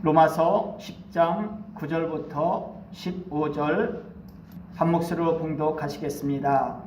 로마서 10장 9절부터 15절 한 목소리로 봉독하시겠습니다.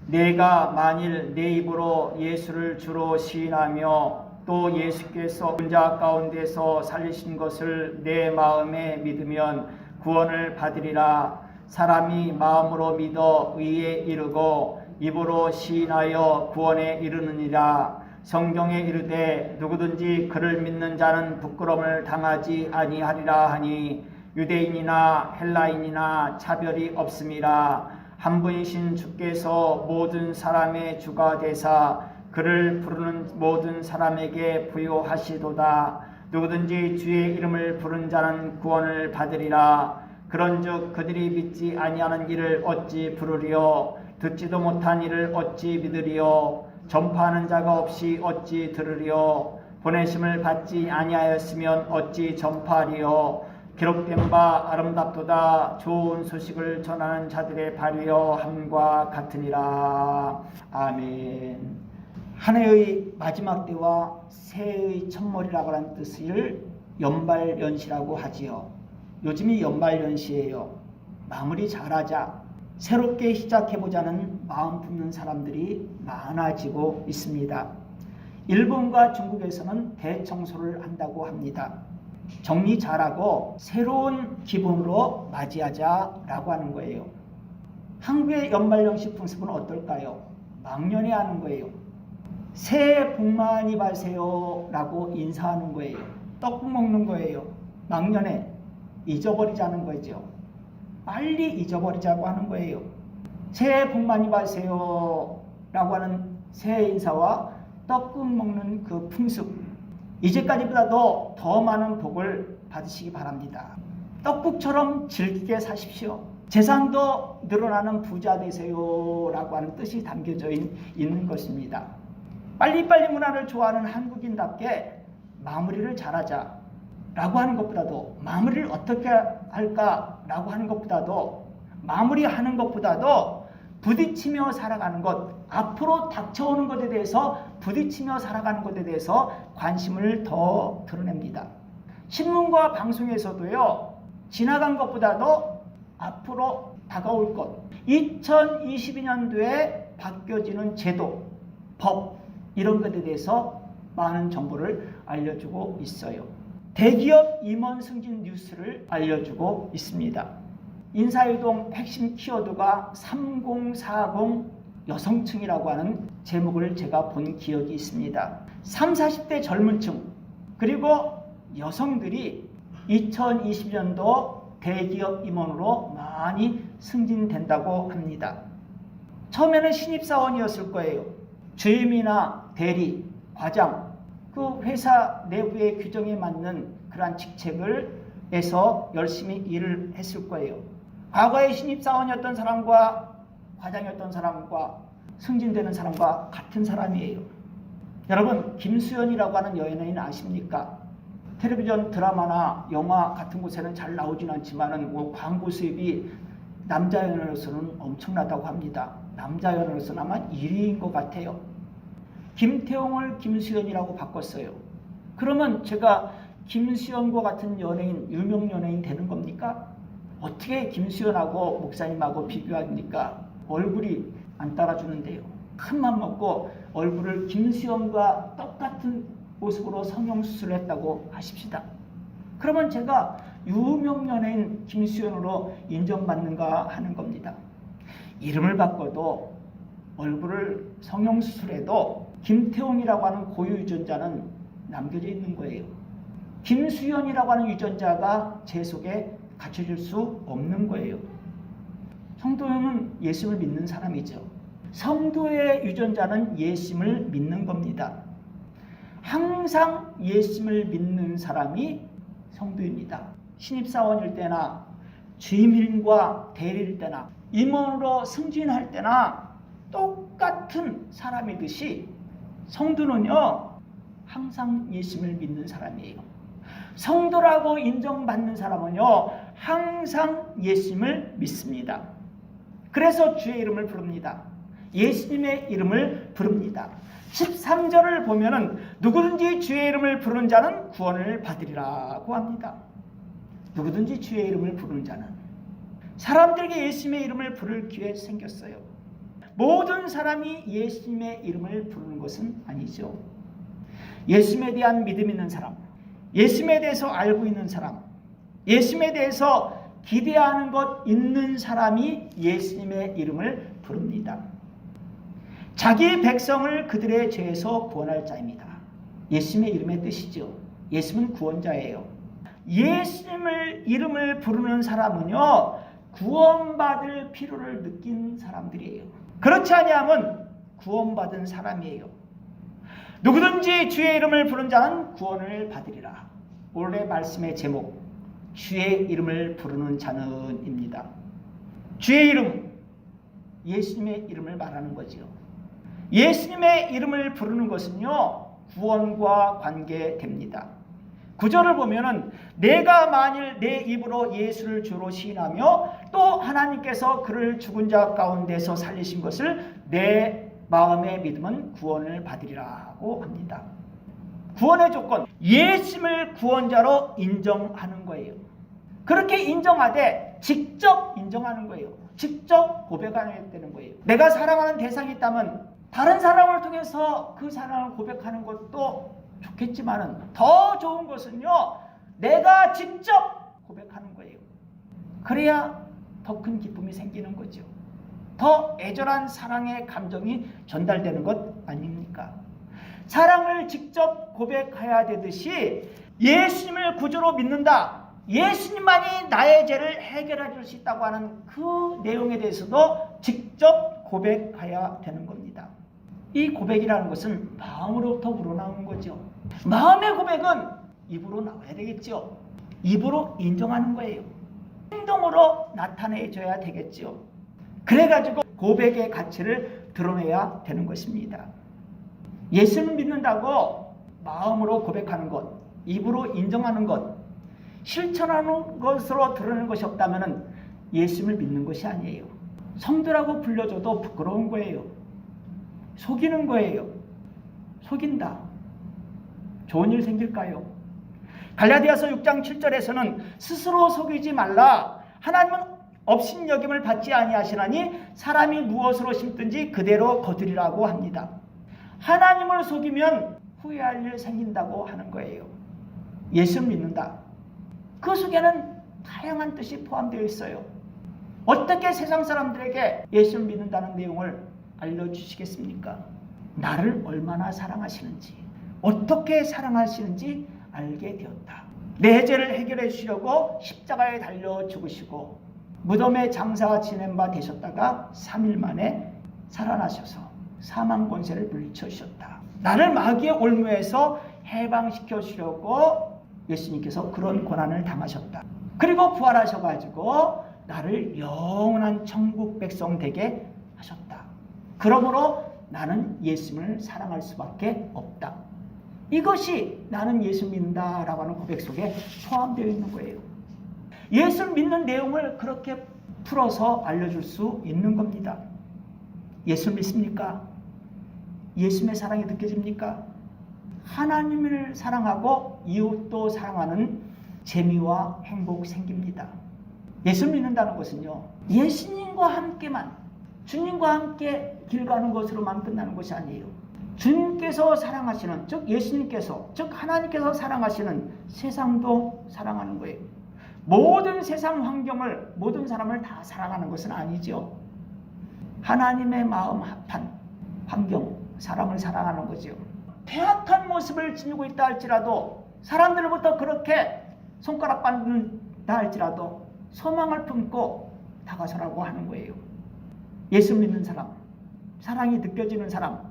내가 만일 내 입으로 예수를 주로 시인하며 또 예수께서 죽은 자 가운데서 살리신 것을 내 마음에 믿으면 구원을 받으리라. 사람이 마음으로 믿어 의에 이르고 입으로 시인하여 구원에 이르느니라. 성경에 이르되 누구든지 그를 믿는 자는 부끄러움을 당하지 아니하리라 하니 유대인이나 헬라인이나 차별이 없음이라. 한 분이신 주께서 모든 사람의 주가 되사 그를 부르는 모든 사람에게 부요하시도다. 누구든지 주의 이름을 부른 자는 구원을 받으리라. 그런즉 그들이 믿지 아니하는 일을 어찌 부르리요? 듣지도 못한 일을 어찌 믿으리요? 전파하는 자가 없이 어찌 들으리요? 보내심을 받지 아니하였으면 어찌 전파하리요? 기록된 바 아름답도다. 좋은 소식을 전하는 자들의 발휘여 함과 같으니라. 아멘. 한 해의 마지막 때와 새해의 첫머리라고 하는 뜻을 연발연시라고 하지요. 요즘이 연발연시예요. 마무리 잘하자, 새롭게 시작해보자는 마음 품는 사람들이 많아지고 있습니다. 일본과 중국에서는 대청소를 한다고 합니다. 정리 잘하고 새로운 기분으로 맞이하자라고 하는 거예요. 한국의 연말연시 풍습은 어떨까요? 막년에 하는 거예요. 새해 복 많이 받으세요 라고 인사하는 거예요. 떡국 먹는 거예요. 막년에 잊어버리자는 거죠. 빨리 잊어버리자고 하는 거예요. 새해 복 많이 받으세요 라고 하는 새해 인사와 떡국 먹는 그 풍습, 이제까지보다도 더 많은 복을 받으시기 바랍니다. 떡국처럼 즐기게 사십시오. 재산도 늘어나는 부자 되세요 라고 하는 뜻이 담겨져 있는 것입니다. 빨리빨리 문화를 좋아하는 한국인답게 마무리를 잘하자 라고 하는 것보다도, 마무리를 어떻게 할까 라고 하는 것보다도, 마무리하는 것보다도 부딪히며 살아가는 것, 앞으로 닥쳐오는 것에 대해서 부딪히며 살아가는 것에 대해서 관심을 더 드러냅니다. 신문과 방송에서도요, 지나간 것보다도 앞으로 다가올 것, 2022년도에 바뀌어지는 제도, 법, 이런 것에 대해서 많은 정보를 알려주고 있어요. 대기업 임원 승진 뉴스를 알려주고 있습니다. 인사이동 핵심 키워드가 3040 여성층이라고 하는 제목을 제가 본 기억이 있습니다. 30, 40대 젊은 층, 그리고 여성들이 2020년도 대기업 임원으로 많이 승진된다고 합니다. 처음에는 신입사원이었을 거예요. 주임이나 대리, 과장, 그 회사 내부의 규정에 맞는 그러한 직책을 해서 열심히 일을 했을 거예요. 과거에 신입사원이었던 사람과 과장이었던 사람과 승진되는 사람과 같은 사람이에요. 여러분, 김수현이라고 하는 연예인 아십니까? 텔레비전 드라마나 영화 같은 곳에는 잘 나오진 않지만 광고 수입이 남자 연예인으로서는 엄청나다고 합니다. 남자 연예인으로서는 아마 1위인 것 같아요. 김태용을 김수현이라고 바꿨어요. 그러면 제가 김수현과 같은 연예인, 유명 연예인 되는 겁니까? 어떻게 김수현하고 목사님하고 비교합니까? 얼굴이 안 따라주는데요. 큰맘 먹고 얼굴을 김수현과 똑같은 모습으로 성형수술을 했다고 하십시다. 그러면 제가 유명 연예인 김수현으로 인정받는가 하는 겁니다. 이름을 바꿔도 얼굴을 성형수술해도 김태웅이라고 하는 고유 유전자는 남겨져 있는 거예요. 김수현이라고 하는 유전자가 제 속에 갖춰질 수 없는 거예요. 성도는 예수를 믿는 사람이죠. 성도의 유전자는 예수를 믿는 겁니다. 항상 예수를 믿는 사람이 성도입니다. 신입사원일 때나 주임과 대리일 때나 임원으로 승진할 때나 똑같은 사람이듯이 성도는요, 항상 예수를 믿는 사람이에요. 성도라고 인정받는 사람은요, 항상 예수를 믿습니다. 그래서 주의 이름을 부릅니다. 예수님의 이름을 부릅니다. 13절을 보면은 누구든지 주의 이름을 부르는 자는 구원을 받으리라고 합니다. 누구든지 주의 이름을 부르는 자는, 사람들에게 예수님의 이름을 부를 기회 생겼어요. 모든 사람이 예수님의 이름을 부르는 것은 아니죠. 예수님에 대한 믿음 있는 사람, 예수님에 대해서 알고 있는 사람, 예수님에 대해서 기대하는 것 있는 사람이 예수님의 이름을 부릅니다. 자기 백성을 그들의 죄에서 구원할 자입니다. 예수님의 이름의 뜻이죠. 예수님은 구원자예요. 예수님의 이름을 부르는 사람은요, 구원받을 필요를 느낀 사람들이에요. 그렇지 아니하면 구원받은 사람이에요. 누구든지 주의 이름을 부른 자는 구원을 받으리라. 올해 말씀의 제목, 주의 이름을 부르는 자는입니다. 주의 이름, 예수님의 이름을 말하는 거죠. 예수님의 이름을 부르는 것은요, 구원과 관계됩니다. 구절을 보면은 내가 만일 내 입으로 예수를 주로 시인하며 또 하나님께서 그를 죽은 자 가운데서 살리신 것을 내 마음에 믿으면 구원을 받으리라고 합니다. 구원의 조건, 예수님을 구원자로 인정하는 거예요. 그렇게 인정하되 직접 인정하는 거예요. 직접 고백해야 되는 거예요. 내가 사랑하는 대상이 있다면 다른 사람을 통해서 그 사랑을 고백하는 것도 좋겠지만은 더 좋은 것은요, 내가 직접 고백하는 거예요. 그래야 더 큰 기쁨이 생기는 거죠. 더 애절한 사랑의 감정이 전달되는 것 아닙니까? 사랑을 직접 고백해야 되듯이 예수님을 구주로 믿는다, 예수님만이 나의 죄를 해결해 줄 수 있다고 하는 그 내용에 대해서도 직접 고백해야 되는 겁니다. 이 고백이라는 것은 마음으로부터 우러나오는 거죠. 마음의 고백은 입으로 나와야 되겠죠. 입으로 인정하는 거예요. 행동으로 나타내줘야 되겠죠. 그래가지고 고백의 가치를 드러내야 되는 것입니다. 예수를 믿는다고 마음으로 고백하는 것, 입으로 인정하는 것, 실천하는 것으로 드러내는 것이 없다면 예수를 믿는 것이 아니에요. 성도라고 불려줘도 부끄러운 거예요. 속이는 거예요. 속인다. 좋은 일 생길까요? 갈라디아서 6장 7절에서는 스스로 속이지 말라. 하나님은 업신여김을 받지 아니하시나니 사람이 무엇으로 심든지 그대로 거두리라고 합니다. 하나님을 속이면 후회할 일 생긴다고 하는 거예요. 예수를 믿는다. 그 속에는 다양한 뜻이 포함되어 있어요. 어떻게 세상 사람들에게 예수를 믿는다는 내용을 알려주시겠습니까? 나를 얼마나 사랑하시는지, 어떻게 사랑하시는지 알게 되었다. 내 죄를 해결해 주시려고 십자가에 달려 죽으시고 무덤에 장사 지낸 바 되셨다가 3일 만에 살아나셔서 사망 권세를 물리쳐 주셨다. 나를 마귀의 올무에서 해방시켜 주려고 예수님께서 그런 고난을 당하셨다. 그리고 부활하셔가지고 나를 영원한 천국 백성 되게 하셨다. 그러므로 나는 예수님을 사랑할 수밖에 없다. 이것이 나는 예수 믿는다라고 하는 고백 속에 포함되어 있는 거예요. 예수를 믿는 내용을 그렇게 풀어서 알려줄 수 있는 겁니다. 예수 믿습니까? 예수님의 사랑이 느껴집니까? 하나님을 사랑하고 이웃도 사랑하는 재미와 행복 생깁니다. 예수 믿는다는 것은요, 예수님과 함께만, 주님과 함께 길 가는 것으로만 끝나는 것이 아니에요. 주님께서 사랑하시는, 즉 예수님께서, 즉 하나님께서 사랑하시는 세상도 사랑하는 거예요. 모든 세상 환경을, 모든 사람을 다 사랑하는 것은 아니죠. 하나님의 마음 합한 환경, 사람을 사랑하는 거죠. 퇴악한 모습을 지니고 있다 할지라도, 사람들로부터 그렇게 손가락 받는다 할지라도 소망을 품고 다가서라고 하는 거예요. 예수 믿는 사람, 사랑이 느껴지는 사람,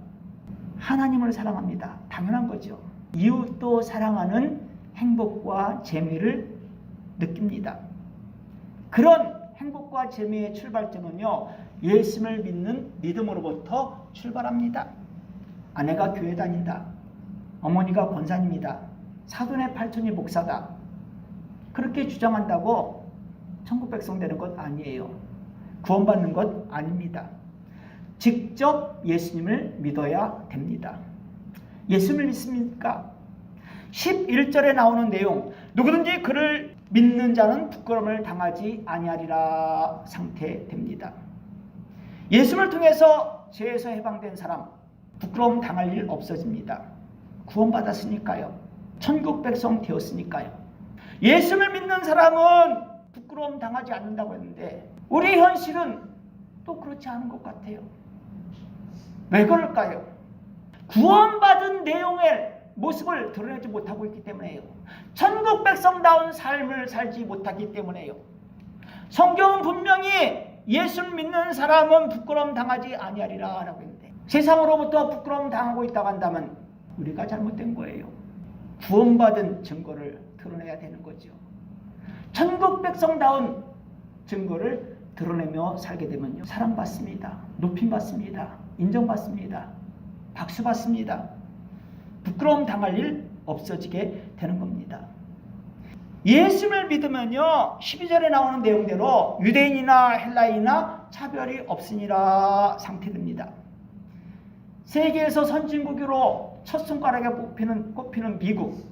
하나님을 사랑합니다. 당연한 거죠. 이웃도 사랑하는 행복과 재미를 느낍니다. 그런 행복과 재미의 출발점은요, 예수를 믿는 믿음으로부터 출발합니다. 아내가 교회 다닌다. 어머니가 권사님이다. 사돈의 팔촌이 목사다. 그렇게 주장한다고 천국 백성 되는 것 아니에요. 구원받는 것 아닙니다. 직접 예수님을 믿어야 됩니다. 예수님을 믿습니까? 11절에 나오는 내용, 누구든지 그를 믿는 자는 부끄러움을 당하지 아니하리라 상태됩니다. 예수님을 통해서 죄에서 해방된 사람, 부끄러움 당할 일 없어집니다. 구원받았으니까요. 천국 백성 되었으니까요. 예수님을 믿는 사람은 부끄러움 당하지 않는다고 했는데 우리 현실은 또 그렇지 않은 것 같아요. 왜 그럴까요? 구원받은 내용의 모습을 드러내지 못하고 있기 때문에요. 천국 백성다운 삶을 살지 못하기 때문에요. 성경은 분명히 예수를 믿는 사람은 부끄러움 당하지 아니하리라 라고 했는데 세상으로부터 부끄러움 당하고 있다고 한다면 우리가 잘못된 거예요. 구원받은 증거를 드러내야 되는 거죠. 천국 백성다운 증거를 드러내며 살게 되면요, 사랑받습니다. 높임받습니다. 인정받습니다. 박수받습니다. 부끄러움 당할 일 없어지게 되는 겁니다. 예수를 믿으면요, 12절에 나오는 내용대로 유대인이나 헬라인이나 차별이 없으니라 상태됩니다. 세계에서 선진국으로 첫 손가락에 꼽히는 미국,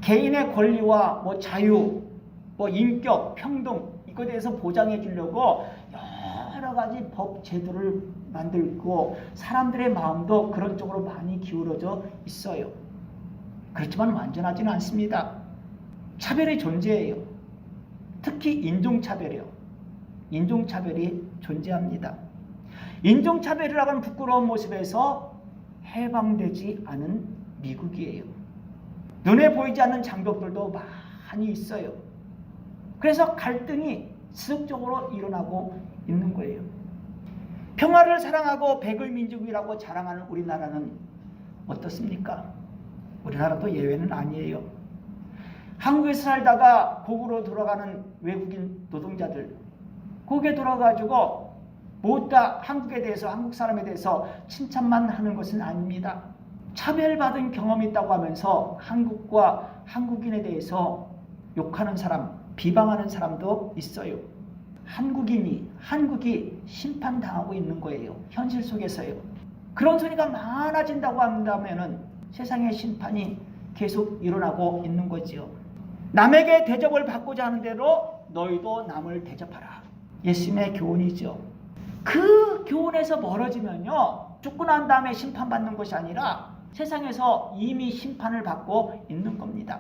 개인의 권리와 자유, 인격, 평등 이거에 대해서 보장해 주려고 여러 가지 법 제도를 만들고 사람들의 마음도 그런 쪽으로 많이 기울어져 있어요. 그렇지만 완전하지는 않습니다. 차별이 존재해요. 특히 인종차별이요. 인종차별이 존재합니다. 인종차별이라고 하는 부끄러운 모습에서 해방되지 않은 미국이에요. 눈에 보이지 않는 장벽들도 많이 있어요. 그래서 갈등이 지속적으로 일어나고 있는 거예요. 평화를 사랑하고 백의민족이라고 자랑하는 우리나라는 어떻습니까? 우리나라도 예외는 아니에요. 한국에서 살다가 고국으로 돌아가는 외국인 노동자들, 거기에 돌아가지고 모두 한국에 대해서, 한국 사람에 대해서 칭찬만 하는 것은 아닙니다. 차별받은 경험이 있다고 하면서 한국과 한국인에 대해서 욕하는 사람, 비방하는 사람도 있어요. 한국이 심판당하고 있는 거예요. 현실 속에서요. 그런 소리가 많아진다고 한다면 세상의 심판이 계속 일어나고 있는 거지요. 남에게 대접을 받고자 하는 대로 너희도 남을 대접하라. 예수님의 교훈이죠. 그 교훈에서 멀어지면요, 죽고 난 다음에 심판받는 것이 아니라 세상에서 이미 심판을 받고 있는 겁니다.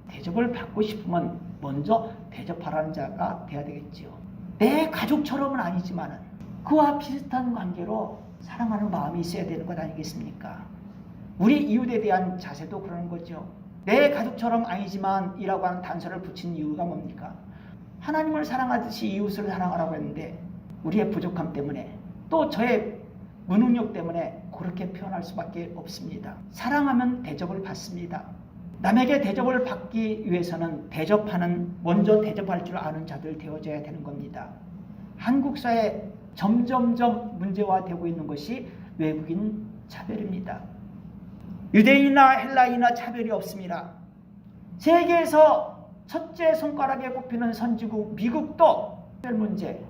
대접을 받고 싶으면 먼저 대접하라는 자가 돼야 되겠지요. 내 가족처럼은 아니지만 그와 비슷한 관계로 사랑하는 마음이 있어야 되는 것 아니겠습니까? 우리 이웃에 대한 자세도 그러는 거죠. 내 가족처럼 아니지만 이라고 하는 단서를 붙인 이유가 뭡니까? 하나님을 사랑하듯이 이웃을 사랑하라고 했는데 우리의 부족함 때문에 또 저의 무능력 때문에 그렇게 표현할 수밖에 없습니다. 사랑하면 대접을 받습니다. 남에게 대접을 받기 위해서는 먼저 대접할 줄 아는 자들 되어져야 되는 겁니다. 한국 사회 점점점 문제화되고 있는 것이 외국인 차별입니다. 유대인이나 헬라인이나 차별이 없습니다. 세계에서 첫째 손가락에 꼽히는 선진국 미국도 차별 문제,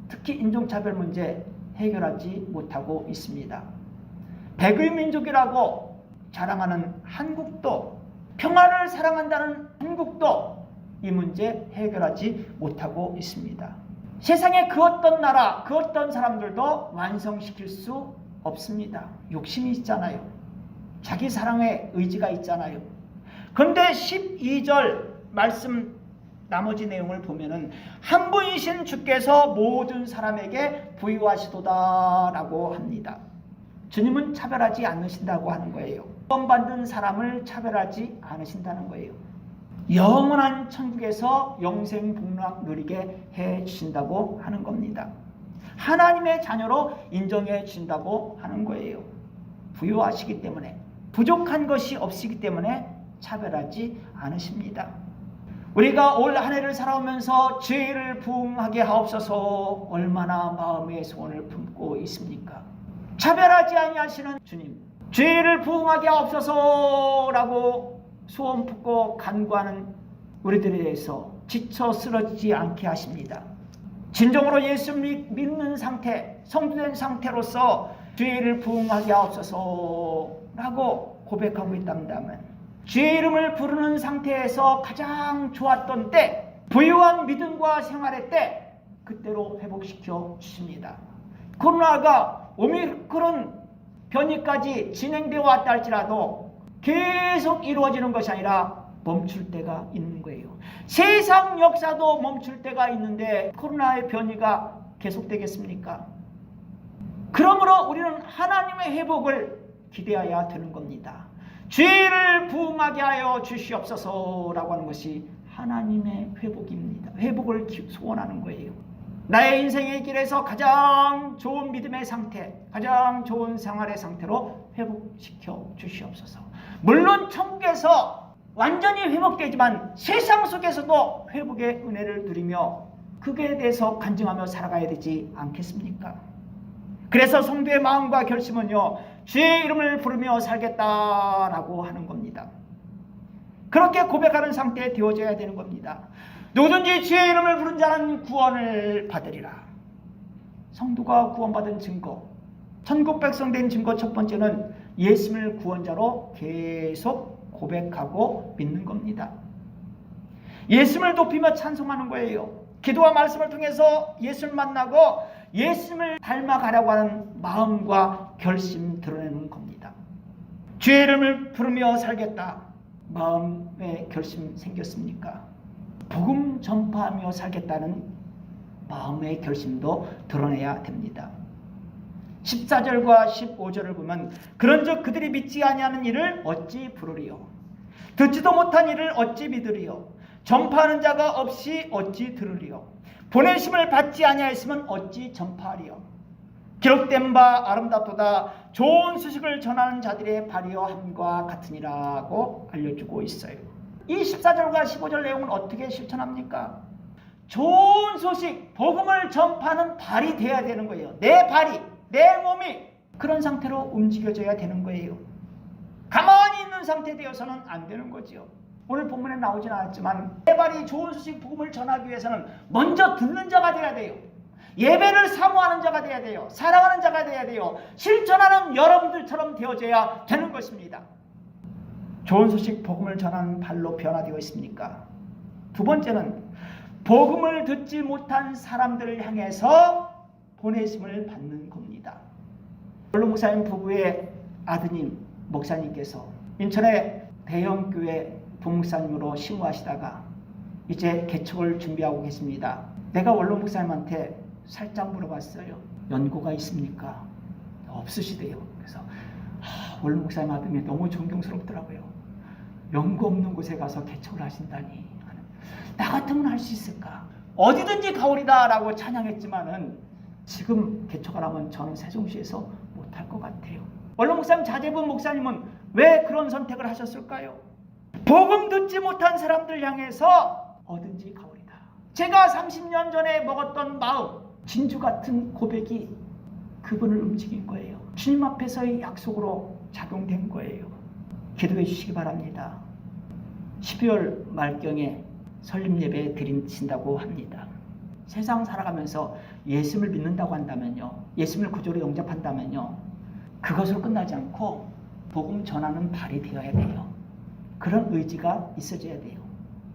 특히 인종차별 문제 해결하지 못하고 있습니다. 백의민족이라고 자랑하는 한국도, 평화를 사랑한다는 한국도 이 문제 해결하지 못하고 있습니다. 세상의 그 어떤 나라, 그 어떤 사람들도 완성시킬 수 없습니다. 욕심이 있잖아요. 자기 사랑의 의지가 있잖아요. 그런데 12절 말씀 나머지 내용을 보면은 한 분이신 주께서 모든 사람에게 부유하시도다 라고 합니다. 주님은 차별하지 않으신다고 하는 거예요. 구원받은 사람을 차별하지 않으신다는 거예요. 영원한 천국에서 영생 복락 누리게 해 주신다고 하는 겁니다. 하나님의 자녀로 인정해 주신다고 하는 거예요. 부유하시기 때문에, 부족한 것이 없으기 때문에 차별하지 않으십니다. 우리가 올 한 해를 살아오면서 죄를 부응하게 하옵소서 얼마나 마음의 소원을 품고 있습니까? 차별하지 아니하시는 주님, 죄를 부응하게 하옵소서라고 소원 품고 간구하는 우리들에 대해서 지쳐 쓰러지지 않게 하십니다. 진정으로 예수 믿는 상태, 성도된 상태로서 죄를 부응하게 하옵소서라고 고백하고 있답니다만, 주의 이름을 부르는 상태에서 가장 좋았던 때, 부유한 믿음과 생활의 때, 그때로 회복시켜 주십니다. 코로나가 오미크론 변이까지 진행되어 왔다 할지라도 계속 이루어지는 것이 아니라 멈출 때가 있는 거예요. 세상 역사도 멈출 때가 있는데 코로나의 변이가 계속되겠습니까? 그러므로 우리는 하나님의 회복을 기대해야 되는 겁니다. 죄를 부응하게 하여 주시옵소서라고 하는 것이 하나님의 회복입니다. 회복을 소원하는 거예요. 나의 인생의 길에서 가장 좋은 믿음의 상태, 가장 좋은 생활의 상태로 회복시켜 주시옵소서. 물론 천국에서 완전히 회복되지만 세상 속에서도 회복의 은혜를 누리며 그에 대해서 간증하며 살아가야 되지 않겠습니까? 그래서 성도의 마음과 결심은요, 주의 이름을 부르며 살겠다라고 하는 겁니다. 그렇게 고백하는 상태에 되어져야 되는 겁니다. 누구든지 주의 이름을 부른 자는 구원을 받으리라. 성도가 구원받은 증거, 천국 백성 된 증거 첫 번째는 예수님을 구원자로 계속 고백하고 믿는 겁니다. 예수님을 높이며 찬송하는 거예요. 기도와 말씀을 통해서 예수를 만나고 예수님을 닮아가려고 하는 마음과 결심 드러내는 겁니다. 주의 이름을 부르며 살겠다. 마음의 결심 생겼습니까? 복음 전파하며 살겠다는 마음의 결심도 드러내야 됩니다. 14절과 15절을 보면 그런즉 그들이 믿지 아니하는 일을 어찌 부르리요? 듣지도 못한 일을 어찌 믿으리요? 전파하는 자가 없이 어찌 들으리요? 보내심을 받지 아니하였으면 어찌 전파하리요? 기록된 바 아름답도다 좋은 소식을 전하는 자들의 발휘함과 같으니라고 알려주고 있어요. 이 14절과 15절 내용은 어떻게 실천합니까? 좋은 소식, 복음을 전파하는 발이 돼야 되는 거예요. 내 발이, 내 몸이 그런 상태로 움직여져야 되는 거예요. 가만히 있는 상태 되어서는 안 되는 거죠. 오늘 본문에 나오진 않았지만 내 발이 좋은 소식, 복음을 전하기 위해서는 먼저 듣는 자가 돼야 돼요. 예배를 사모하는 자가 돼야 돼요. 사랑하는 자가 돼야 돼요. 실천하는 여러분들처럼 되어져야 되는 것입니다. 좋은 소식, 복음을 전하는 발로 변화되어 있습니까? 두 번째는 복음을 듣지 못한 사람들을 향해서 보내심을 받는 겁니다. 원로 목사님 부부의 아드님 목사님께서 인천의 대형교회 부목사님으로 심우하시다가 이제 개척을 준비하고 계십니다. 내가 원로 목사님한테 살짝 물어봤어요. 연고가 있습니까? 없으시대요. 그래서 원로 목사님 아드님이 너무 존경스럽더라고요. 연고 없는 곳에 가서 개척을 하신다니. 나 같으면 할 수 있을까? 어디든지 가오리다 라고 찬양했지만은 지금 개척을 하면 저는 세종시에서 못할 것 같아요. 원로 목사님 자제분 목사님은 왜 그런 선택을 하셨을까요? 복음 듣지 못한 사람들 향해서 어딘지 가오리다. 제가 30년 전에 먹었던 마음, 진주 같은 고백이 그분을 움직인 거예요. 주님 앞에서의 약속으로 작용된 거예요. 기도해 주시기 바랍니다. 12월 말경에 설립 예배 드린다고 합니다. 세상 살아가면서 예수를 믿는다고 한다면요, 예수를 구조로 영접한다면요, 그것으로 끝나지 않고 복음 전하는 발이 되어야 돼요. 그런 의지가 있어져야 돼요.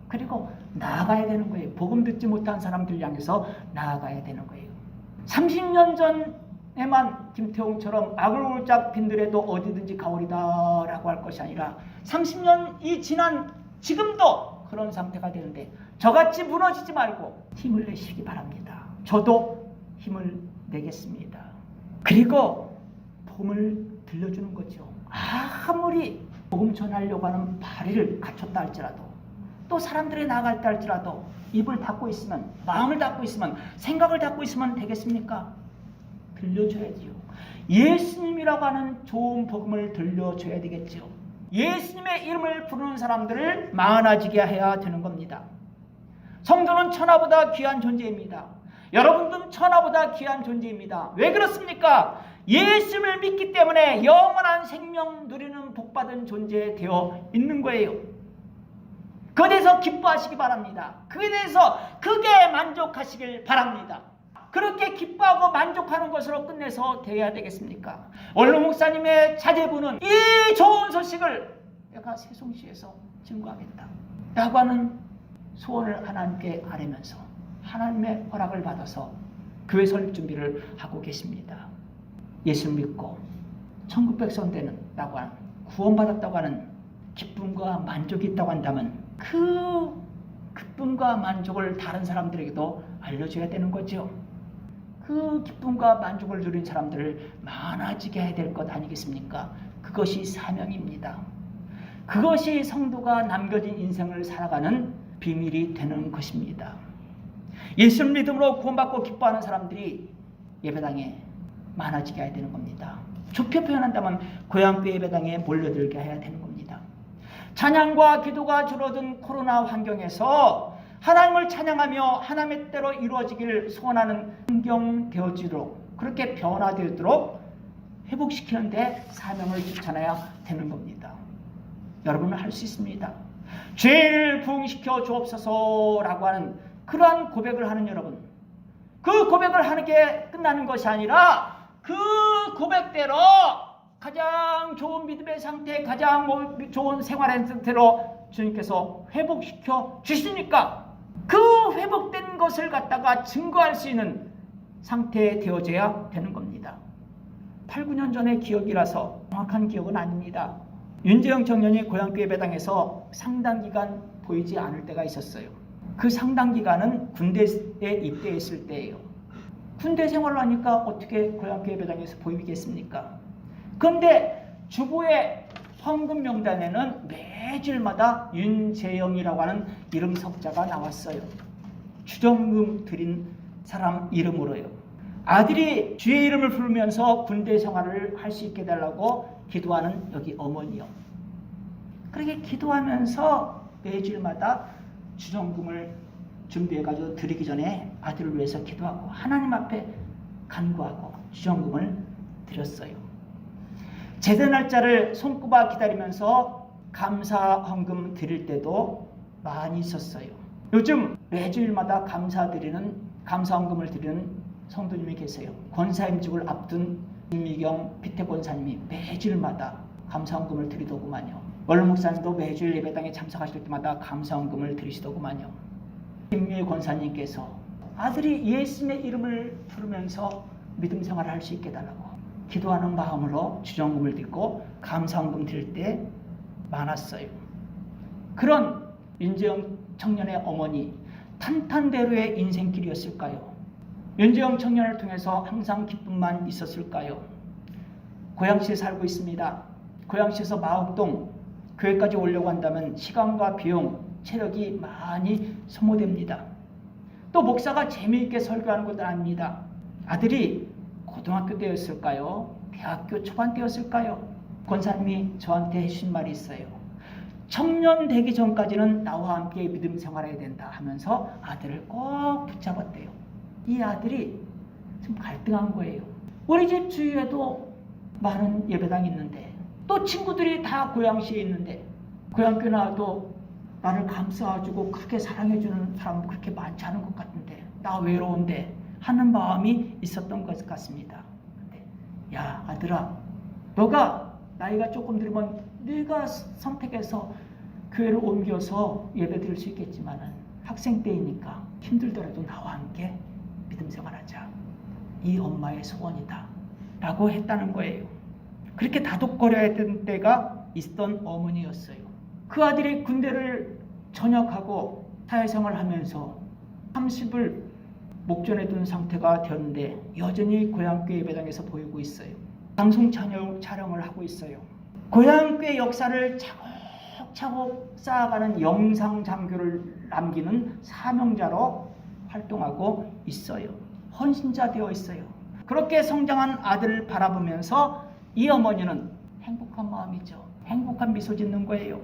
그리고 나아가야 되는 거예요. 복음 듣지 못한 사람들 향해서 나아가야 되는 거예요. 30년 전에만 김태홍처럼 악을 올짝 빈들에도 어디든지 가오리다 라고 할 것이 아니라 30년이 지난 지금도 그런 상태가 되는데 저같이 무너지지 말고 힘을 내시기 바랍니다. 저도 힘을 내겠습니다. 그리고 복음을 들려주는 거죠. 아무리 복음 전하려고 하는 발의를 갖췄다 할지라도, 또 사람들이 나아갈 때 할지라도 입을 닫고 있으면, 마음을 닫고 있으면, 생각을 닫고 있으면 되겠습니까? 들려줘야지요. 예수님이라고 하는 좋은 복음을 들려줘야 되겠죠. 예수님의 이름을 부르는 사람들을 많아지게 해야 되는 겁니다. 성도는 천하보다 귀한 존재입니다. 여러분들은 천하보다 귀한 존재입니다. 왜 그렇습니까? 예수를 믿기 때문에 영원한 생명 누리는 복받은 존재 되어 있는 거예요. 그에 대해서 기뻐하시기 바랍니다. 그에 대해서 크게 만족하시길 바랍니다. 그렇게 기뻐하고 만족하는 것으로 끝내서 되어야 되겠습니까? 원로 목사님의 자제분은 이 좋은 소식을 내가 세송시에서 증거하겠다 라고 하는 소원을 하나님께 아뢰면서 하나님의 허락을 받아서 교회 설립 준비를 하고 계십니다. 예수 믿고 천국 백성 되는 라고 하는 구원받았다고 하는 기쁨과 만족이 있다고 한다면 그 기쁨과 만족을 다른 사람들에게도 알려줘야 되는 거죠. 그 기쁨과 만족을 누린 사람들을 많아지게 해야 될 것 아니겠습니까? 그것이 사명입니다. 그것이 성도가 남겨진 인생을 살아가는 비밀이 되는 것입니다. 예수 믿음으로 구원받고 기뻐하는 사람들이 예배당에 많아지게 해야 되는 겁니다. 좁혀 표현한다면 고향교회 예배당에 몰려들게 해야 되는 겁니다. 찬양과 기도가 줄어든 코로나 환경에서 하나님을 찬양하며 하나님의 때로 이루어지기를 소원하는 환경 되어지도록 그렇게 변화되도록 회복시키는 데 사명을 추천해야 되는 겁니다. 여러분은 할 수 있습니다. 죄를 부응시켜 주옵소서라고 하는 그러한 고백을 하는 여러분, 그 고백을 하는 게 끝나는 것이 아니라 그 고백대로 가장 좋은 믿음의 상태, 가장 좋은 생활의 상태로 주님께서 회복시켜 주시니까 그 회복된 것을 갖다가 증거할 수 있는 상태에 되어져야 되는 겁니다. 8, 9년 전의 기억이라서 정확한 기억은 아닙니다. 윤재영 청년이 고향교회 배당에서 상당 기간 보이지 않을 때가 있었어요. 그 상당 기간은 군대에 입대했을 때예요. 군대 생활을 하니까 어떻게 고향교회 배당에서 보이겠습니까? 그런데 주보의 헌금 명단에는 매주일마다 윤재영이라고 하는 이름 석자가 나왔어요. 주정금 드린 사람 이름으로요. 아들이 주의 이름을 부르면서 군대 생활을 할 수 있게 해달라고 기도하는 여기 어머니요. 그렇게 기도하면서 매주일마다 주정금을 준비해가지고 드리기 전에 아들을 위해서 기도하고 하나님 앞에 간구하고 주정금을 드렸어요. 제대 날짜를 손꼽아 기다리면서 감사 헌금 드릴 때도 많이 있었어요. 요즘 매주일마다 감사 헌금을 드리는 성도님이 계세요. 권사임직을 앞둔 김미경 피태 권사님이 매주일마다 감사 헌금을 드리더구만요. 원로 목사님도 매주일 예배당에 참석하실 때마다 감사 헌금을 드리시더구만요. 김미애 권사님께서 아들이 예수님의 이름을 부르면서 믿음 생활을 할 수 있게 해달라고 기도하는 마음으로 주정금을 드리고 감사헌금 드릴 때 많았어요. 그런 윤재영 청년의 어머니 탄탄대로의 인생길이었을까요? 윤재영 청년을 통해서 항상 기쁨만 있었을까요? 고양시에 살고 있습니다. 고양시에서 마곡동 교회까지 오려고 한다면 시간과 비용, 체력이 많이 소모됩니다. 또 목사가 재미있게 설교하는 것도 아닙니다. 아들이 고등학교 때였을까요? 대학교 초반 때였을까요? 권사님이 저한테 해주신 말이 있어요. 청년 되기 전까지는 나와 함께 믿음 생활해야 된다 하면서 아들을 꼭 붙잡았대요. 이 아들이 좀 갈등한 거예요. 우리 집 주위에도 많은 예배당이 있는데 또 친구들이 다 고양시에 있는데 고향교회 나와도 나를 감싸주고 그렇게 사랑해주는 사람도 그렇게 많지 않은 것 같은데 나 외로운데 하는 마음이 있었던 것 같습니다. 근데 야 아들아, 너가 나이가 조금 들면 네가 선택해서 교회를 옮겨서 예배 드릴 수 있겠지만 학생 때이니까 힘들더라도 나와 함께 믿음 생활하자. 이 엄마의 소원이다 라고 했다는 거예요. 그렇게 다독거려야 했던 때가 있던 어머니였어요. 그 아들이 군대를 전역하고 사회생활을 하면서 30을 목전에 둔 상태가 되었는데 여전히 고향교회 예배당에서 보이고 있어요. 방송 촬영을 하고 있어요. 고향교회 역사를 차곡차곡 쌓아가는 영상 장교를 남기는 사명자로 활동하고 있어요. 헌신자 되어 있어요. 그렇게 성장한 아들을 바라보면서 이 어머니는 행복한 마음이죠. 행복한 미소 짓는 거예요.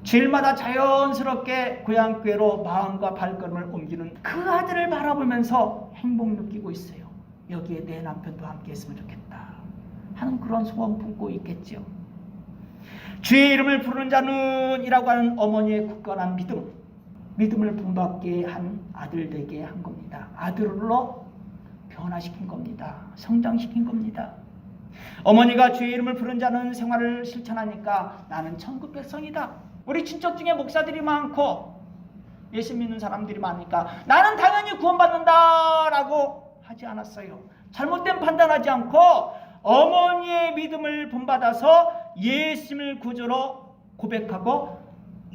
주일마다 자연스럽게 고향교회로 마음과 발걸음을 옮기는 그 아들을 바라보면서 행복 느끼고 있어요. 여기에 내 남편도 함께 했으면 좋겠다 하는 그런 소원 품고 있겠죠. 주의 이름을 부르는 자는 이라고 하는 어머니의 굳건한 믿음을 본받게 한 아들 되게 한 겁니다. 아들로 변화시킨 겁니다. 성장시킨 겁니다. 어머니가 주의 이름을 부른 자는 생활을 실천하니까 나는 천국 백성이다. 우리 친척 중에 목사들이 많고 예수 믿는 사람들이 많으니까 나는 당연히 구원받는다라고 하지 않았어요. 잘못된 판단하지 않고 어머니의 믿음을 본받아서 예수님을 구주로 고백하고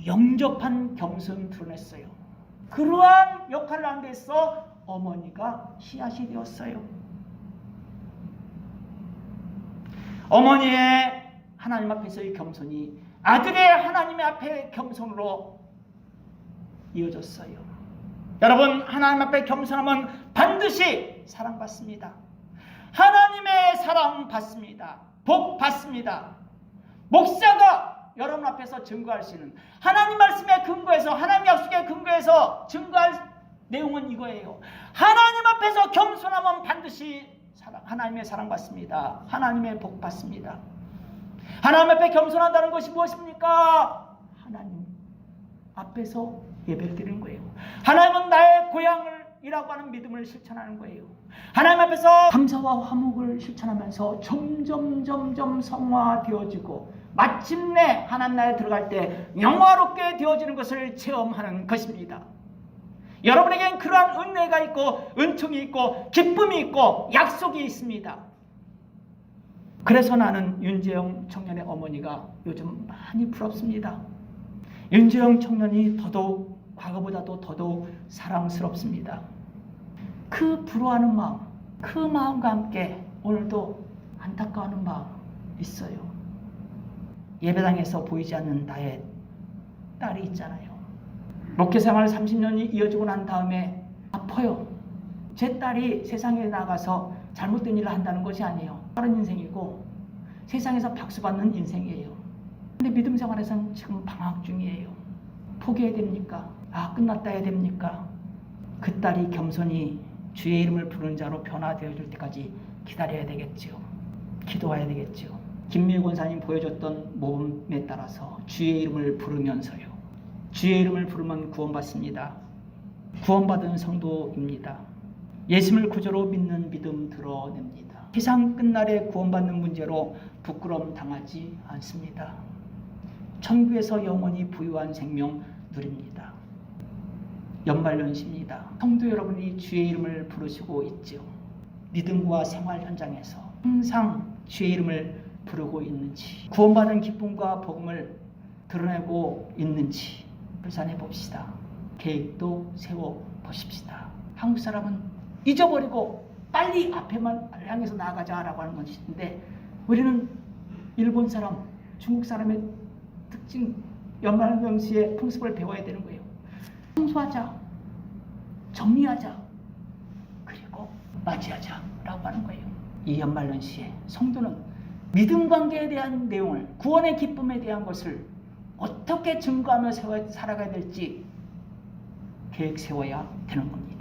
영접한 겸손을 드러냈어요. 그러한 역할을 한 데서 어머니가 씨앗이 되었어요. 어머니의 하나님 앞에서의 겸손이 아들의 하나님의 앞에 겸손으로 이어졌어요. 여러분, 하나님 앞에 겸손하면 반드시 사랑받습니다. 하나님의 사랑 받습니다. 복 받습니다. 목사가 여러분 앞에서 증거할 수 있는 하나님 말씀에 근거해서 하나님 약속에 근거해서 증거할 내용은 이거예요. 하나님 앞에서 겸손하면 반드시 하나님의 사랑 받습니다. 하나님의 복 받습니다. 하나님 앞에 겸손한다는 것이 무엇입니까? 하나님 앞에서 예배를 드리는 거예요. 하나님은 나의 고향이라고 하는 믿음을 실천하는 거예요. 하나님 앞에서 감사와 화목을 실천하면서 점점 성화되어지고 마침내 하나님 나라에 들어갈 때 영화롭게 되어지는 것을 체험하는 것입니다. 여러분에겐 그러한 은혜가 있고 은총이 있고 기쁨이 있고 약속이 있습니다. 그래서 나는 윤재영 청년의 어머니가 요즘 많이 부럽습니다. 윤재영 청년이 더더욱 과거보다도 더더욱 사랑스럽습니다. 그 부러워하는 마음, 그 마음과 함께 오늘도 안타까워하는 마음 있어요. 예배당에서 보이지 않는 나의 딸이 있잖아요. 목회생활 30년이 이어지고 난 다음에 아파요. 제 딸이 세상에 나가서 잘못된 일을 한다는 것이 아니에요. 다른 인생이고 세상에서 박수받는 인생이에요. 근데 믿음 생활에서는 지금 방학 중이에요. 포기해야 됩니까? 끝났다 해야 됩니까? 그 딸이 겸손히 주의 이름을 부르는 자로 변화되어질 때까지 기다려야 되겠죠. 기도해야 되겠죠. 김미우 권사님 보여줬던 모범에 따라서 주의 이름을 부르면서요. 주의 이름을 부르면 구원받습니다. 구원받은 성도입니다. 예수님을 구주로 믿는 믿음 드러냅니다. 세상 끝날에 구원받는 문제로 부끄러움 당하지 않습니다. 천국에서 영원히 부유한 생명 누립니다. 연말연시입니다. 성도 여러분이 주의 이름을 부르시고 있죠. 믿음과 생활 현장에서 항상 주의 이름을 부르고 있는지, 구원받은 기쁨과 복음을 드러내고 있는지 불산해 봅시다. 계획도 세워 보십시다. 한국 사람은 잊어버리고 빨리 앞에만 향해서 나아가자라고 하는 것인데, 우리는 일본 사람, 중국 사람의 특징, 연말연시의 풍습을 배워야 되는 거예요. 청소하자, 정리하자, 그리고 맞이하자라고 하는 거예요. 이 연말연시에 성도는 믿음 관계에 대한 내용을, 구원의 기쁨에 대한 것을 어떻게 증거하며 살아가야 될지 계획 세워야 되는 겁니다.